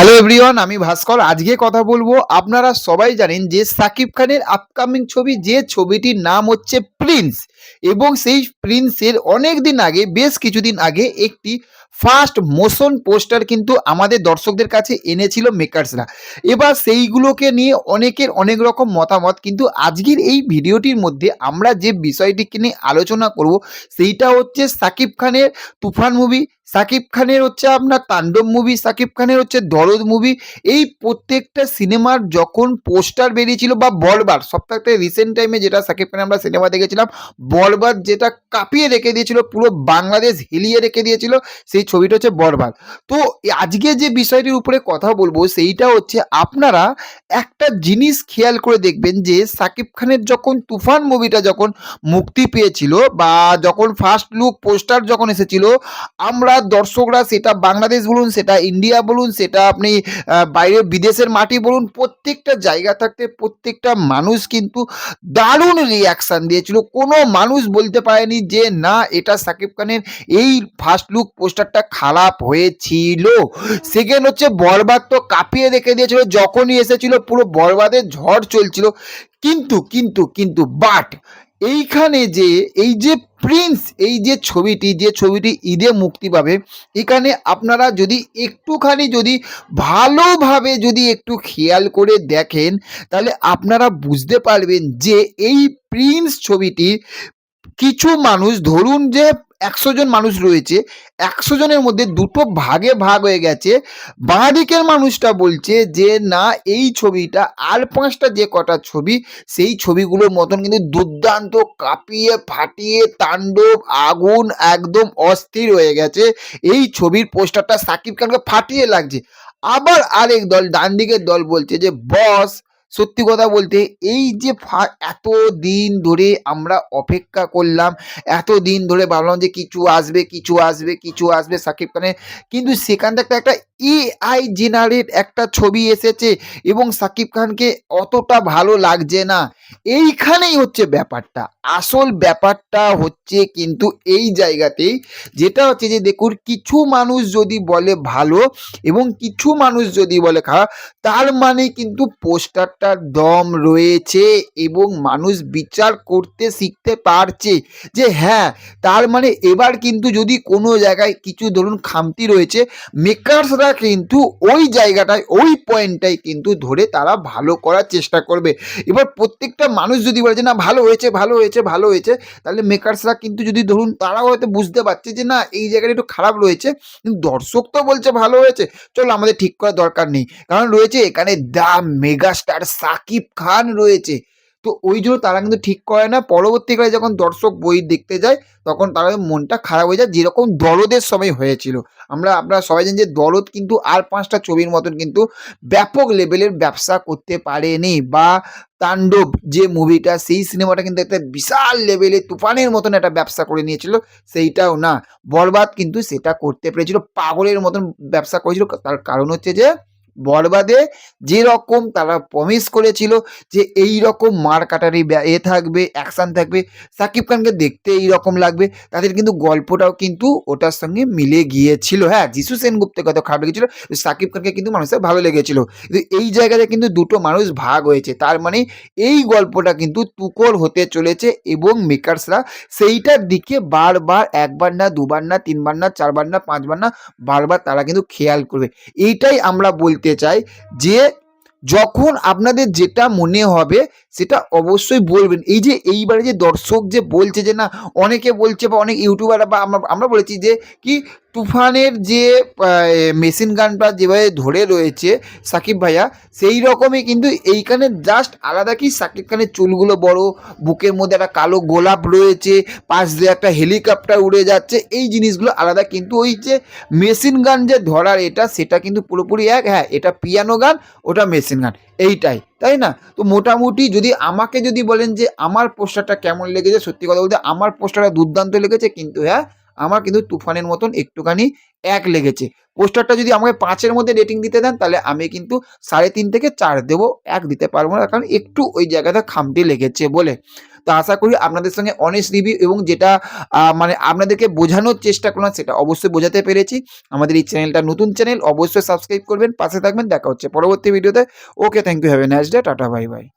Hello everyone, আমি ভাস্কর। আজকে কথা বলবো, আপনারা সবাই জানেন যে সাকিব খানের আপকামিং ছবি, যে ছবিটির নাম হচ্ছে প্রিন্স। এবং সেই প্রিন্সের অনেক দিন আগে, বেশ কিছুদিন আগে একটি ফার্স্ট মোশন পোস্টার কিন্তু আমাদের দর্শকদের কাছে এনেছিল মেকার্সরা। এবার সেইগুলোকে নিয়ে অনেকের অনেক রকম মতামত, কিন্তু আজকের এই ভিডিওটির মধ্যে আমরা যে বিষয়টিকে নিয়ে আলোচনা করব সেইটা হচ্ছে সাকিব খানের তুফান মুভি, সাকিব খানের হচ্ছে আপনার তাণ্ডব মুভি, সাকিব খানের হচ্ছে দরদ মুভি। এই প্রত্যেকটা সিনেমার যখন পোস্টার বেরিয়েছিল, বা বলবার সবথেকে রিসেন্ট টাইমে যেটা সাকিব খানের আমরা সিনেমা দেখেছিলাম, বলবার, যেটা কাঁপিয়ে রেখে দিয়েছিল, পুরো বাংলাদেশ হিলিয়ে রেখে দিয়েছিল, সেই ছবিটা হচ্ছে বরবাদ। তো আজকে যে বিষয়টির উপরে কথা বলবো সেইটা হচ্ছে, আপনারা একটা জিনিস খেয়াল করে দেখবেন যে সাকিব খানের যখন তুফান মুভিটা যখন মুক্তি পেয়েছিল, বা যখন ফার্স্ট লুক পোস্টার যখন এসেছিল, আমরা দর্শকরা, সেটা বাংলাদেশ বলুন, সেটা ইন্ডিয়া বলুন, সেটা আপনি বাইরের বিদেশের মাটি বলুন, প্রত্যেকটা জায়গা থাকতে প্রত্যেকটা মানুষ কিন্তু দারুণ রিয়াকশান দিয়েছিল। কোনো মানুষ বলতে পারেনি যে না, এটা সাকিব খানের এই ফার্স্ট লুক পোস্টারটা খারাপ হয়েছিল। সেকেন্ড হচ্ছে বরবাদ, তো কাঁপিয়ে রেখে দিয়েছিল যখনই এসেছিল, পুরো বরবাদের ঝড় চলছিল। কিন্তু বাট এইখানে যে এই যে প্রিন্স, এই যে ছবিটি ঈদে মুক্তি পাবে, এখানে আপনারা যদি একটুখানি, যদি ভালোভাবে যদি একটু খেয়াল করে দেখেন, তাহলে আপনারা বুঝতে পারবেন যে এই প্রিন্স ছবিটি কিছু মানুষ, ধরুন যে ১০০ জন মানুষ রয়েছে, ১০০ জনের মধ্যে দুটো ভাগে ভাগ হয়ে গেছে। বাঁ দিকের মানুষটা বলছে যে না, এই ছবিটা আর ৫টা যে কটা ছবি, সেই ছবিগুলোর মতন কিন্তু দুর্দান্ত, কাঁপিয়ে ফাটিয়ে তাণ্ডব আগুন, একদম অস্থির হয়ে গেছে। এই ছবির পোস্টারটা সাকিব খানকে ফাটিয়ে লাগছে। আবার আরেক দল, ডান দিকের দল বলছে যে বস, সত্যি কথা বলতে, এই যে এত দিন ধরে আমরা অপেক্ষা করলাম, এত দিন ধরে ভাবলাম যে কিছু আসবে সাকিব খানের, কিন্তু সেখান থেকে একটা এআই জেনারেট একটা ছবি এসেছে এবং সাকিব খানকে অতটা ভালো লাগছে না। এইখানেই হচ্ছে ব্যাপারটা, আসল ব্যাপারটা হচ্ছে কিন্তু এই জায়গাতেই, যেটা হচ্ছে যে দেখুন, কিছু মানুষ যদি বলে ভালো এবং কিছু মানুষ যদি বলে খারাপ, তার মানে কিন্তু পোস্টারটার দম রয়েছে এবং মানুষ বিচার করতে শিখতে পারছে যে হ্যাঁ, তার মানে এবার কিন্তু যদি কোনো জায়গায় কিছু ধরুন খামতি রয়েছে, মেকার্সরা কিন্তু ওই জায়গাটায়, ওই পয়েন্টটাই কিন্তু ধরে তারা ভালো করার চেষ্টা করবে। এবার প্রত্যেকটা মানুষ যদি বলে যে না, ভালো হয়েছে, তাহলে মেকার্সরা কিন্তু, যদি ধরুন তারাও হয়তো বুঝতে পারছে যে না, এই জায়গাটা একটু খারাপ রয়েছে, কিন্তু দর্শক তো বলছে ভালো হয়েছে, চলো আমাদের ঠিক করার দরকার নেই, কারণ রয়েছে এখানে দ্য মেগাস্টার সাকিব খান রয়েছে। তো ওই জন্য তারা কিন্তু ঠিক করে না। পরবর্তীকালে যখন দর্শক বই দেখতে যায়, তখন তাদের মনটা খারাপ হয়ে যায়, যেরকম দরদের সময় হয়েছিল। আপনারা সবাই জানেন যে দরদ কিন্তু আর ৫টা ছবির মতন কিন্তু ব্যাপক লেভেলের ব্যবসা করতে পারেনি, বা তাণ্ডব যে মুভিটা, সেই সিনেমাটা কিন্তু একটা বিশাল লেভেলে তুফানের মতন একটা ব্যবসা করে নিয়েছিল, সেইটাও না। বরবাদ কিন্তু সেটা করতে পেরেছিল, পাগলের মতন ব্যবসা করেছিল। তার কারণ হচ্ছে যে বরবাদে যেরকম তারা প্রমিস করেছিল যে এই রকম মার কাটারি থাকবে, অ্যাকশন থাকবে, সাকিব খানকে দেখতে এইরকম লাগবে, তাদের কিন্তু গল্পটাও কিন্তু ওটার সঙ্গে মিলে গিয়েছিল। হ্যাঁ, যিশু সেনগুপ্তের কথা খারাপ লেগেছিল, সাকিব খানকে কিন্তু মানুষের ভালো লেগেছিল, কিন্তু এই জায়গাতে কিন্তু দুটো মানুষ ভাগ হয়েছে। তার মানে এই গল্পটা কিন্তু তুকর হতে চলেছে এবং মেকার্সরা সেইটার দিকে বারবার, একবার না, দুবার না, তিনবার না, চারবার না, পাঁচবার না, বারবার তারা কিন্তু খেয়াল করবে। এইটাই আমরা বলতে চাই যে যখন আপনাদের যেটা মনে হবে সেটা অবশ্যই বলবেন। এই যে এইবারে যে দর্শক যে বলছে যে না, অনেকে বলছে, বা অনেক ইউটিউবার, বা আমরা বলেছি যে কি, তুফানের যে মেশিন গানটা যেভাবে ধরে রয়েছে সাকিব ভাইয়া, সেই রকমই কিন্তু এইখানে জাস্ট আলাদা কি, সাকিব খানের চুলগুলো বড়, বুকের মধ্যে একটা কালো গোলাপ রয়েছে, পাশ দিয়ে একটা হেলিকপ্টার উড়ে যাচ্ছে, এই জিনিসগুলো আলাদা, কিন্তু ওই যে মেশিন গান যে ধরার এটা, সেটা কিন্তু পুরোপুরি এক। হ্যাঁ, এটা পিয়ানো গান, ওটা মেশিন গান, এইটাই, তাই না? তো মোটামুটি যদি বলেন যে আমার পোস্টারটা কেমন লেগেছে, সত্যি কথা বলতে আমার পোস্টারটা দুর্দান্ত লেগেছে, কিন্তু হ্যাঁ, আমার কিন্তু তুফানের মতন একটুখানি ১ লেগেছে। পোস্টারটা যদি আমাকে ৫ এর মধ্যে রেটিং দিতে দেন তাহলে আমি কিন্তু ৩.৫ থেকে ৪ দেবো, ১ দিতে পারব না। কারণ একটু ওই জায়গাটা খামতি লেগেছে বলে। তো আশা করি আপনাদের সঙ্গে অনেস্ট রিভিউ এবং যেটা মানে আপনাদেরকে বোঝানোর চেষ্টা করলাম সেটা অবশ্যই বোঝাতে পেরেছি। আমাদের এই চ্যানেলটা নতুন চ্যানেল, অবশ্যই সাবস্ক্রাইব করবেন, পাশে থাকবেন। দেখা হচ্ছে পরবর্তী ভিডিওতে। Okay, thank you, have a nice day, টাটা, বাই বাই।